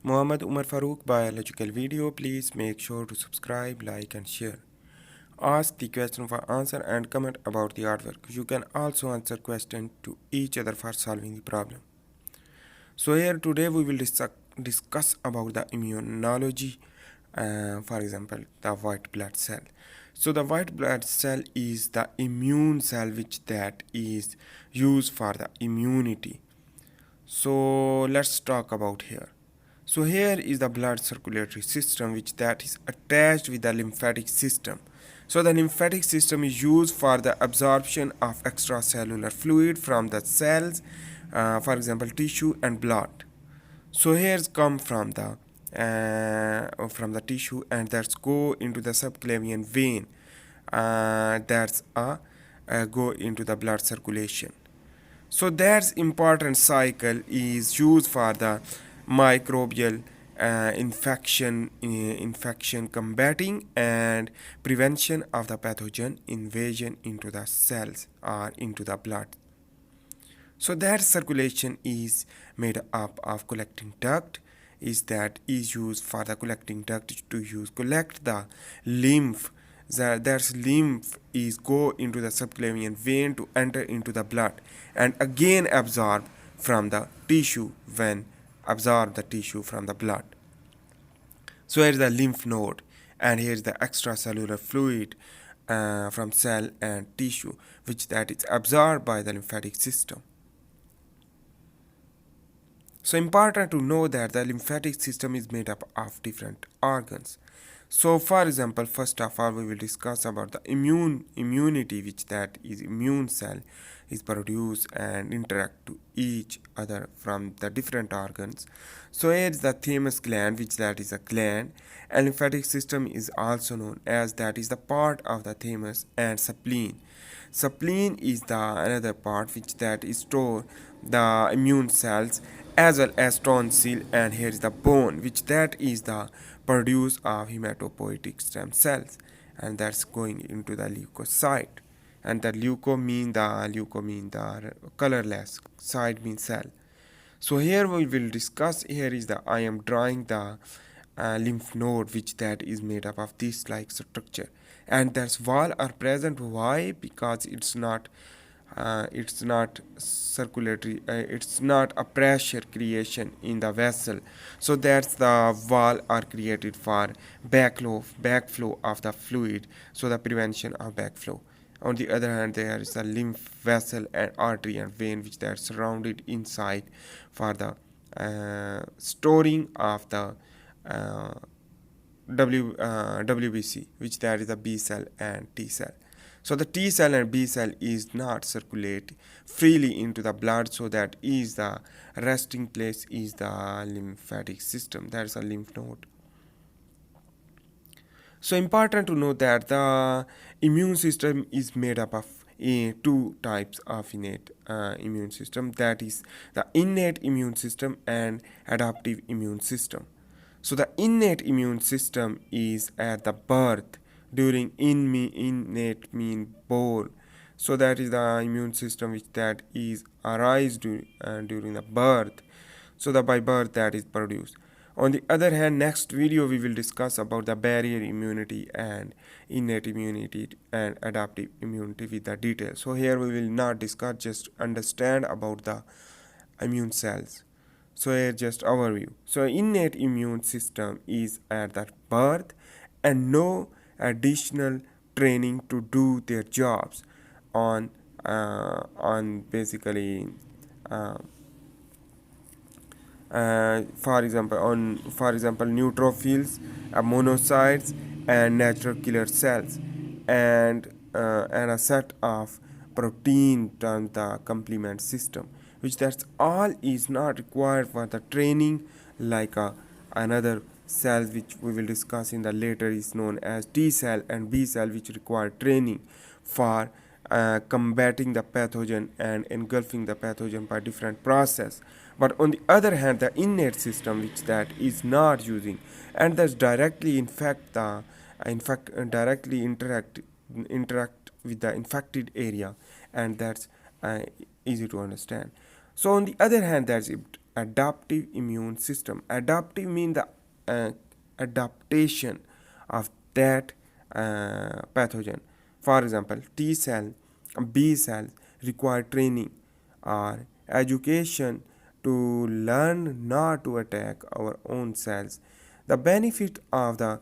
Muhammad Umar Farooq biological video. Please make sure to subscribe, like and share. Ask the question for answer and comment about the artwork. You can also answer questions to each other for solving the problem. So here today we will discuss about the immunology, for example the white blood cell. So the white blood cell is the immune cell which that is used for the immunity. So let's talk about here. So here is the blood circulatory system which that is attached with the lymphatic system. So the lymphatic system is used for the absorption of extracellular fluid from the cells, for example tissue and blood. So here's come from the tissue and that's go into the subclavian vein. That's go into the blood circulation. So that's important cycle is used for the microbial infection combating and prevention of the pathogen invasion into the cells or into the blood. So that circulation is made up of collecting duct is used for the collecting duct to use collect the lymph. That lymph is go into the subclavian vein to enter into the blood and again absorb from the tissue when absorb the tissue from the blood. So here is the lymph node and here is the extracellular fluid from cell and tissue which that is absorbed by the lymphatic system. So important to know that the lymphatic system is made up of different organs. So for example, first of all we will discuss about the immunity which that is immune cell is produced and interact to each other from the different organs. So here is the thymus gland which that is a gland and lymphatic system is also known as that is the part of the thymus and spleen. Spleen is the another part which that is store the immune cells as well as tonsil and here is the bone which that is the produce of hematopoietic stem cells and that's going into the leukocyte and the leuco mean the colorless side means cell. So here we will discuss here is the I am drawing the lymph node which that is made up of this like structure and that's wall are present. Why? Because it's not circulatory, it's not a pressure creation in the vessel, so that's the wall are created for backflow of the fluid, so the prevention of backflow. On the other hand, there is a lymph vessel and artery and vein which they are surrounded inside for the storing of the uh, WBC, which there is a B cell and T cell. So the T cell and B cell is not circulate freely into the blood, so that is the resting place is the lymphatic system. That is a lymph node. So important to know that the immune system is made up of two types of innate immune system, that is the innate immune system and adaptive immune system. So the innate immune system is at the birth during innate mean born. So that is the immune system which that is arise during the birth. So the by birth that is produced. On the other hand, next video we will discuss about the barrier immunity and innate immunity and adaptive immunity with the details. So here we will not discuss, just understand about the immune cells. So here just overview. So innate immune system is at the birth and no additional training to do their jobs on basically uh, for example neutrophils, monocytes and natural killer cells and a set of protein termed the complement system, which that's all is not required for the training like another cells which we will discuss in the later is known as T cell and B cell, which require training for combating the pathogen and engulfing the pathogen by different process. But on the other hand, the innate system which that is not using and that's directly directly interact with the infected area, and that's uh, easy to understand. So on the other hand, that's adaptive immune system. Adaptive means the uh, adaptation of that pathogen. For example, T cell, B cells require training or education to learn not to attack our own cells. The benefit of the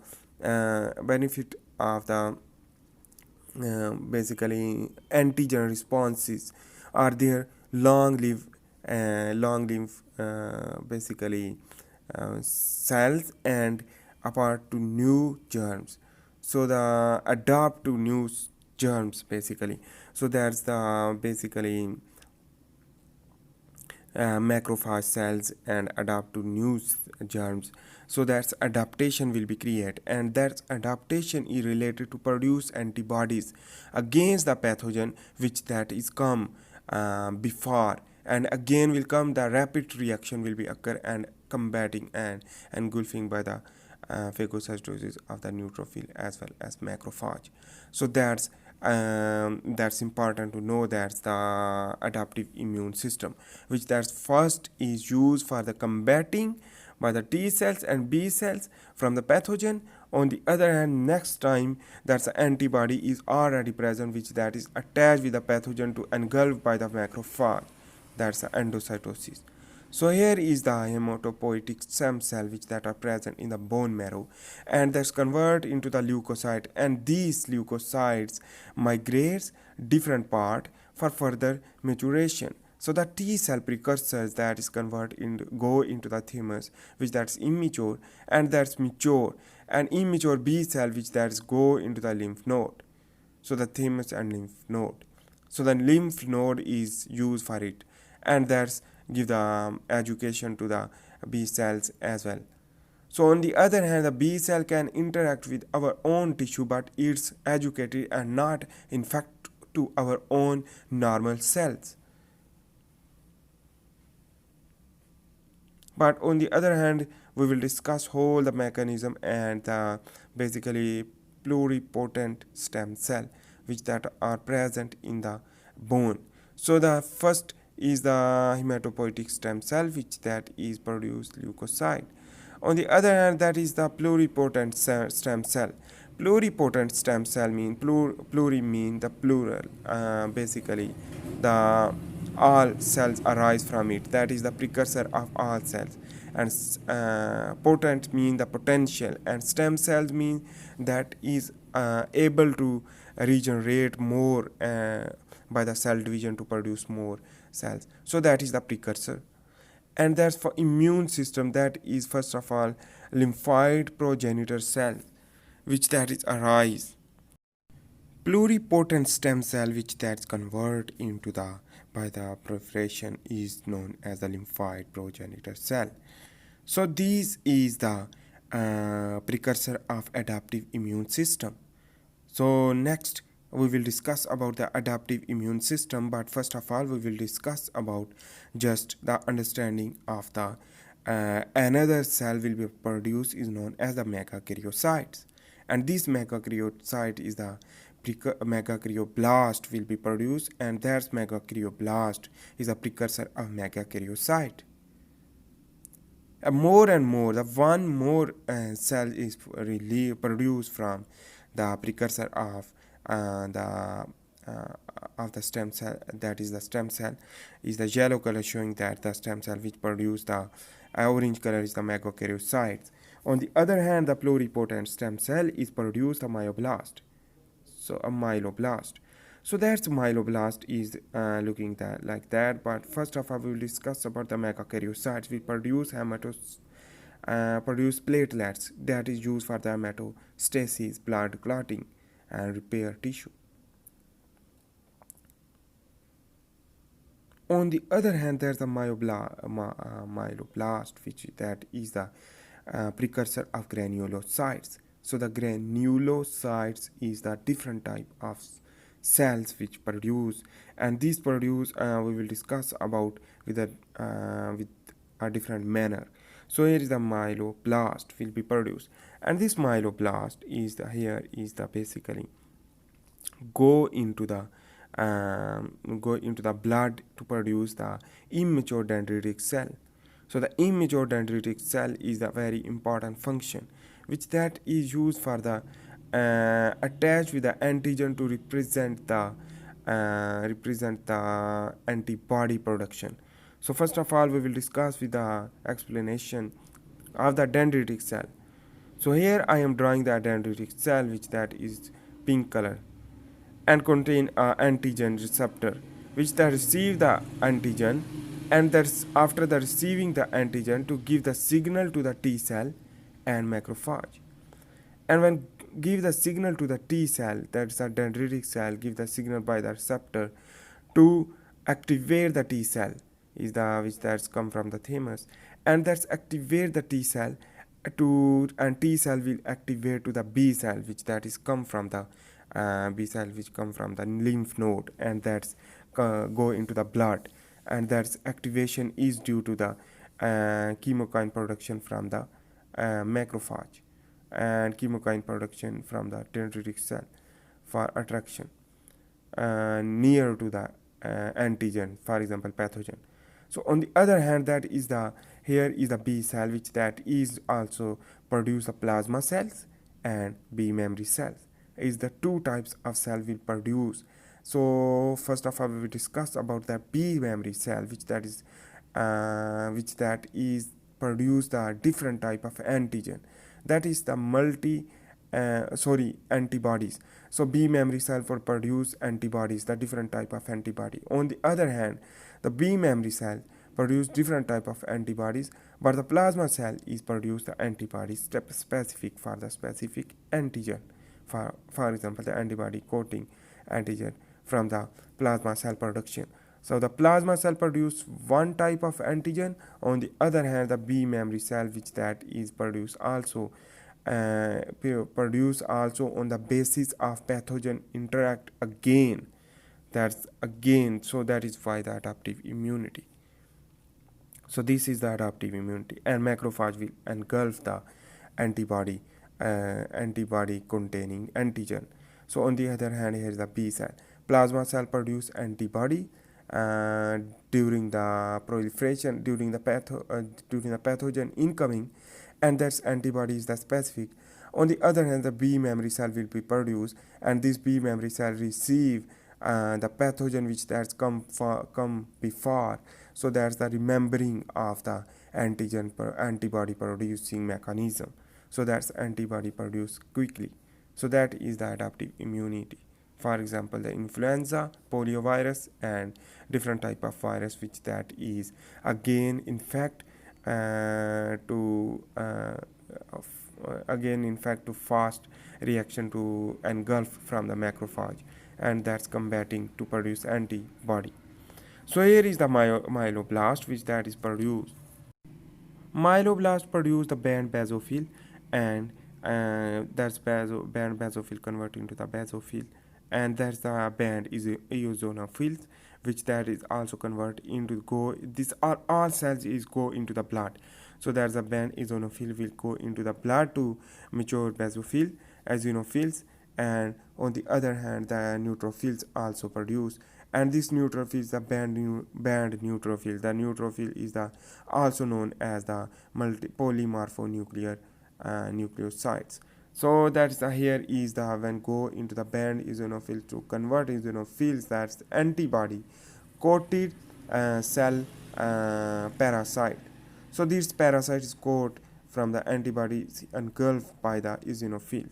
basically antigen responses are their long live basically cells and apart to new germs, so the adapt to new germs basically. So that's the basically macrophage cells and adapt to new germs, so that adaptation will be created, and that adaptation is related to produce antibodies against the pathogen which that is come before, and again will come the rapid reaction will be occur and combating and engulfing by the phagocytosis of the neutrophil as well as macrophage. So that's important to know. That's the adaptive immune system, which that's first is used for the combating by the T cells and B cells from the pathogen. On the other hand, next time that's the antibody is already present, which that is attached with the pathogen to engulf by the macrophage. That's the endocytosis. So here is the hematopoietic stem cell which that are present in the bone marrow, and that's convert into the leukocyte, and these leukocytes migrates different part for further maturation. So the T cell precursors that is convert in go into the thymus which that's immature and that's mature, and immature B cell which that's go into the lymph node. So the thymus and lymph node. So the lymph node is used for it, and that's give the education to the B cells as well. So on the other hand, the B cell can interact with our own tissue, but it's educated and not infect to our own normal cells. But on the other hand, we will discuss whole the mechanism and the basically pluripotent stem cell which that are present in the bone. So the first is the hematopoietic stem cell which that is produce leukocyte. On the other hand, that is the pluripotent stem cell. Pluripotent stem cell mean pluri mean the plural, basically the all cells arise from it, that is the precursor of all cells, and potent mean the potential, and stem cells mean that is able to regenerate more by the cell division to produce more cells. So that is the precursor. And that's for immune system, that is first of all lymphoid progenitor cell which that is arise. Pluripotent stem cell which that's convert into the by the proliferation is known as the lymphoid progenitor cell. So this is the precursor of adaptive immune system. So next we will discuss about the adaptive immune system, but first of all we will discuss about just the understanding of the another cell will be produced is known as the megakaryocytes, and this megakaryocyte is the megakaryoblast will be produced, and that's megakaryoblast is a precursor of megakaryocyte. More and more the one more cell is really produced from the precursor the of the stem cell, that is the stem cell is the yellow color showing that the stem cell which produce the orange color is the megakaryocytes. On the other hand, the pluripotent stem cell is produced a myoblast, so a myeloblast. So that's myeloblast is looking that like that. But first of all we will discuss about the megakaryocytes. We produce produce platelets that is used for the hematostasis, blood clotting, and repair tissue. On the other hand, there's the myeloblast, which that is the precursor of granulocytes. So the granulocytes is the different type of cells which produce, and these produce we will discuss about with a different manner. So here is the myeloblast will be produced, and this myeloblast is the here is the basically go into the blood to produce the immature dendritic cell. So the immature dendritic cell is a very important function which that is used for the attached with the antigen to represent the antibody production. So first of all we will discuss with the explanation of the dendritic cell. So here I am drawing the dendritic cell which that is pink color and contain a antigen receptor which that receive the antigen, and that's after the receiving the antigen to give the signal to the T cell and macrophage. And when give the signal to the T cell, that's a dendritic cell, give the signal by the receptor to activate the T cell is the which that's come from the thymus, and that's activate the T cell to, and T cell will activate to the B cell which that is come from the B cell which come from the lymph node, and that's go into the blood, and that's activation is due to the chemokine production from the macrophage and chemokine production from the dendritic cell for attraction near to the antigen, for example pathogen. So on the other hand, that is the here is the B cell which that is also produce the plasma cells and B memory cells is the two types of cell will produce. So first of all we will discuss about the B memory cell which that is produce the different type of antigen, that is the antibodies. So B memory cell for produce antibodies, the different type of antibody. On the other hand, the B memory cell produce different type of antibodies, but the plasma cell is produce the antibodies specific for the specific antigen. For example, the antibody coating antigen from the plasma cell production. So the plasma cell produce one type of antigen. On the other hand, the B memory cell which that is produce also on the basis of pathogen interact again, that's again, so that is why the adaptive immunity. So this is the adaptive immunity, and macrophage will engulf the antibody antibody containing antigen. So on the other hand, here is the B cell. Plasma cell produce antibody during the proliferation, during the pathogen incoming, and that's antibody is the specific. On the other hand, the B memory cell will be produced, and this B memory cell receive the pathogen which that's come before. So that's the remembering of the antibody producing mechanism. So that's antibody produced quickly. So that is the adaptive immunity. For example, the influenza, poliovirus, and different type of virus which that is again infect to fast reaction to engulf from the macrophage, and that's combating to produce antibody. So here is the myeloblast which that is produced. Myeloblast produce the band basophil, and band basophil convert into the basophil, and that's the band is eosinophils which that is also convert into go, this are all cells is go into the blood. So there's a band eosinophil will go into the blood to mature basophil eosinophils, and on the other hand the neutrophils also produce, and this neutrophil is the band neutrophil. The neutrophil is the also known as the polymorphonuclear nucleosides. So that's the here is the when go into the band eosinophil to convert eosinophils, that's the antibody coated cell parasite. So these parasites coat from the antibodies engulfed by the eosinophil.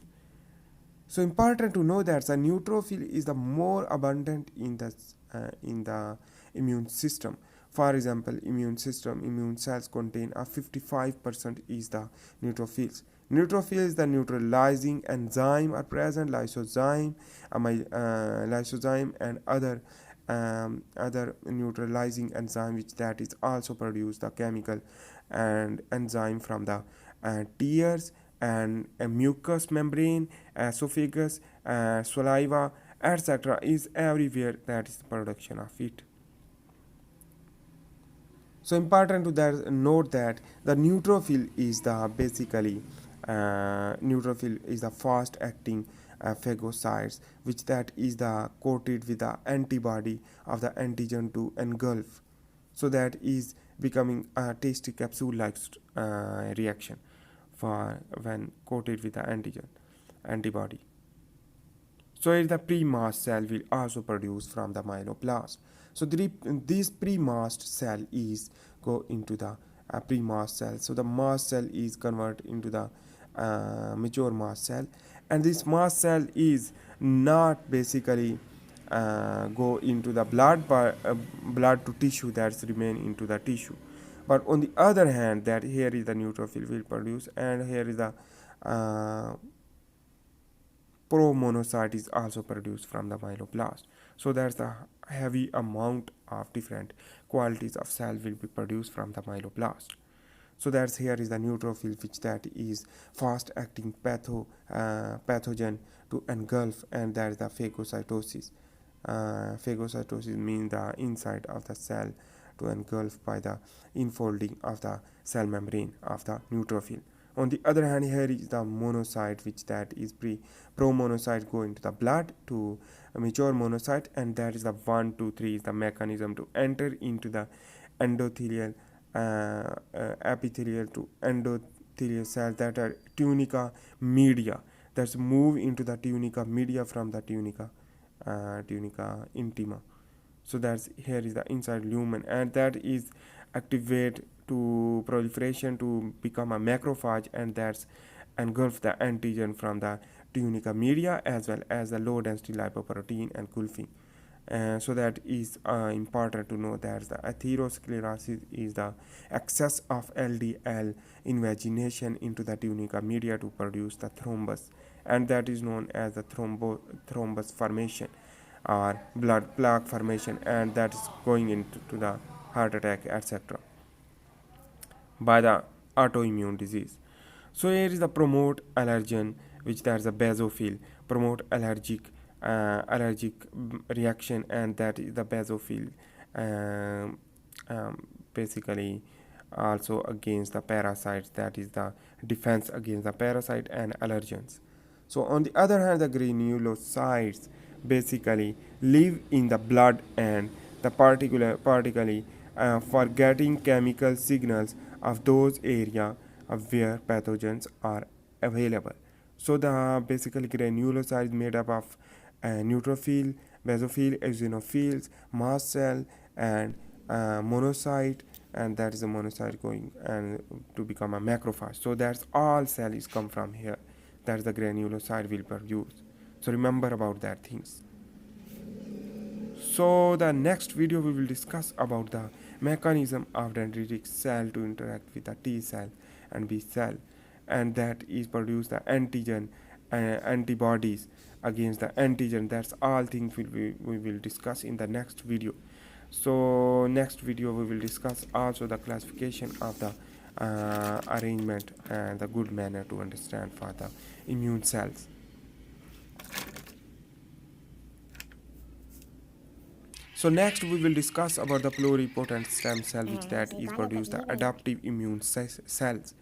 So important to know that the neutrophil is the more abundant in the immune system. For example, immune cells contain a 55% is the neutrophils. Neutrophils, the neutralizing enzyme are present, lysozyme and other neutralizing enzyme which that is also produce the chemical and enzyme from the tears and a mucous membrane, esophagus, saliva, etc. is everywhere, that is the production of it. So important to that note that the neutrophil is the basically neutrophil is the fast acting phagocytes which that is the coated with the antibody of the antigen to engulf. So that is becoming a tasty capsule-like reaction for when coated with the antigen antibody. So the pre-masked cell will also produce from the myeloblast. So this pre-masked cell is go into the pre-masked cell. So the masked cell is converted into the mature masked cell, and this masked cell is not basically go into the blood to tissue that's remain into the tissue. But on the other hand, that here is the neutrophil will produce, and here is the uh, promonocyte is also produced from the myeloblast. So that's the heavy amount of different qualities of cell will be produced from the myeloblast. So that's here is the neutrophil, which that is fast acting pathogen to engulf, and that is the phagocytosis. Phagocytosis means the inside of the cell to engulf by the infolding of the cell membrane of the neutrophil. On the other hand, here is the monocyte, which that is promonocyte go into the blood to mature monocyte, and that is the 1 2 3 is the mechanism to enter into the endothelial epithelial to endothelial cells that are tunica media, that's move into the tunica media from the tunica intima. So that's here is the inside lumen, and that is activate to proliferation to become a macrophage, and that's engulf the antigen from the tunica media as well as the low density lipoprotein and engulfing. So that is important to know that the atherosclerosis is the excess of LDL invagination into the tunica media to produce the thrombus, and that is known as the thrombus formation or blood plaque formation, and that is going into the heart attack, etc., by the autoimmune disease. So here is the promote allergen, which there's a basophil, promote allergic reaction, and that is the basophil, um, basically also against the parasites, that is the defense against the parasite and allergens. So on the other hand, the granulocytes basically live in the blood, and the particularly for getting chemical signals of those area of where pathogens are available. So the basically granulocyte is made up of neutrophil, basophil, eosinophils, mast cell, and monocyte, and that is a monocyte going and to become a macrophage. So that's all cell is come from here. That's the granulocyte will produce. So remember about that things. So the next video we will discuss about the mechanism of dendritic cell to interact with the T cell and B cell, and that is produce the antigen antibodies against the antigen. That's all things we will discuss in the next video. So next video we will discuss also the classification of the arrangement and the good manner to understand for the immune cells. So next we will discuss about the pluripotent stem cell, which that is produce the adaptive immune cells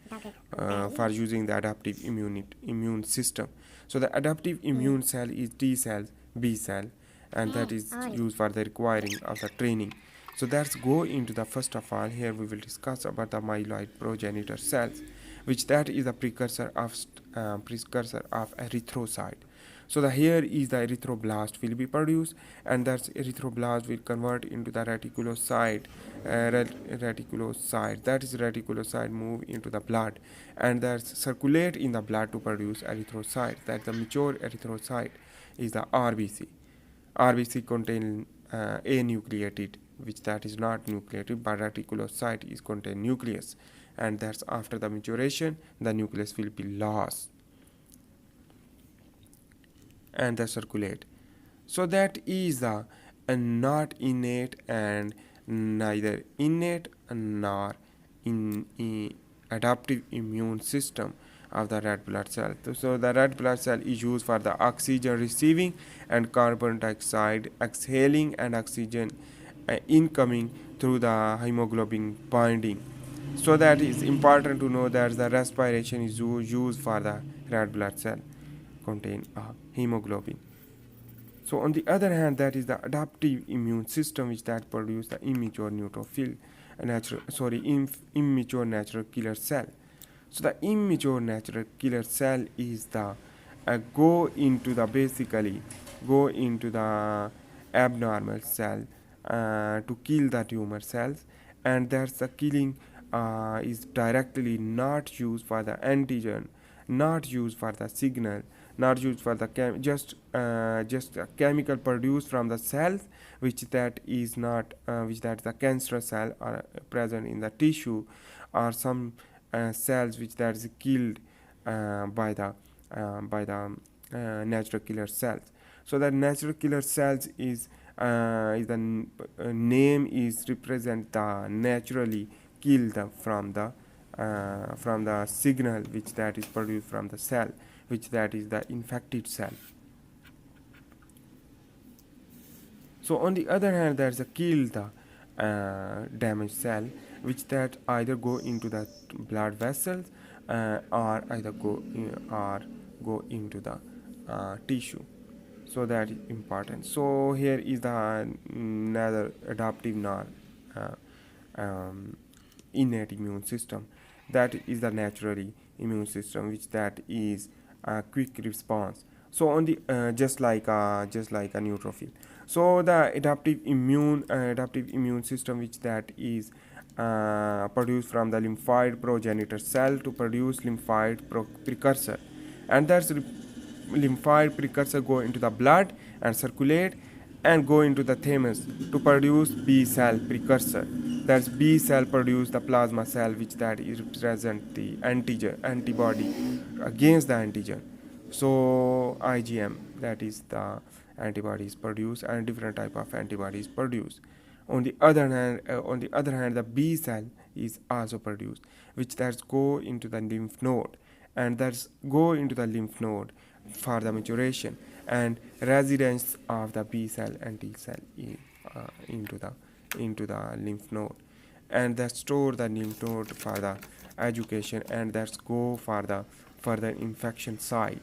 for using the adaptive immune system. So the adaptive immune cell is T cells, B cell, and that is used for the requiring of the training. So let's go into the first of all. Here we will discuss about the myeloid progenitor cells, which that is a precursor of erythrocyte. So the here is the erythroblast will be produced, and that erythroblast will convert into the reticulocyte. Reticulocyte, that is reticulocyte move into the blood, and that circulate in the blood to produce erythrocyte. That the mature erythrocyte is the RBC. RBC contain anucleated, which that is not nucleated, but reticulocyte is contain nucleus, and that's after the maturation the nucleus will be lost and the circulate. So that is the not innate and neither innate nor adaptive immune system of the red blood cell. So the red blood cell is used for the oxygen receiving and carbon dioxide exhaling and oxygen incoming through the hemoglobin binding. So that is important to know that the respiration is used for the red blood cell contain hemoglobin. So on the other hand, that is the adaptive immune system, which that produce the immature neutrophil immature natural killer cell. So the immature natural killer cell is the go into the abnormal cell to kill the tumor cells, and that's the killing is directly not used for the antigen, not used for the signal, not used for the just a chemical produced from the cells, which that is not which that the cancerous cell are present in the tissue, or some cells which that is killed by the natural killer cells. So the natural killer cells is name is represent the naturally killed from the signal which that is produced from the cell, which that is the infected cell. So on the other hand, there's a kill the damaged cell, which that either go into the blood vessels or either go into the tissue. So that is important. So here is the neither adaptive nor uh, um, innate immune system. That is the naturally immune system, which that is a quick response. So on the just like a neutrophil. So the adaptive immune system, which that is produced from the lymphoid progenitor cell to produce lymphoid precursor, and that's lymphoid precursor go into the blood and circulate and go into the thymus to produce B cell precursor. That's B cell produce the plasma cell, which that is represent the antigen antibody against the antigen. So IgM, that is the antibodies produced, and different type of antibodies produced. On the other hand, the B cell is also produced, which that's go into the lymph node, and that's go into the lymph node for the maturation and residence of the B cell and T cell into the lymph node, and that store the lymph node for the education, and that's go for the further infection site.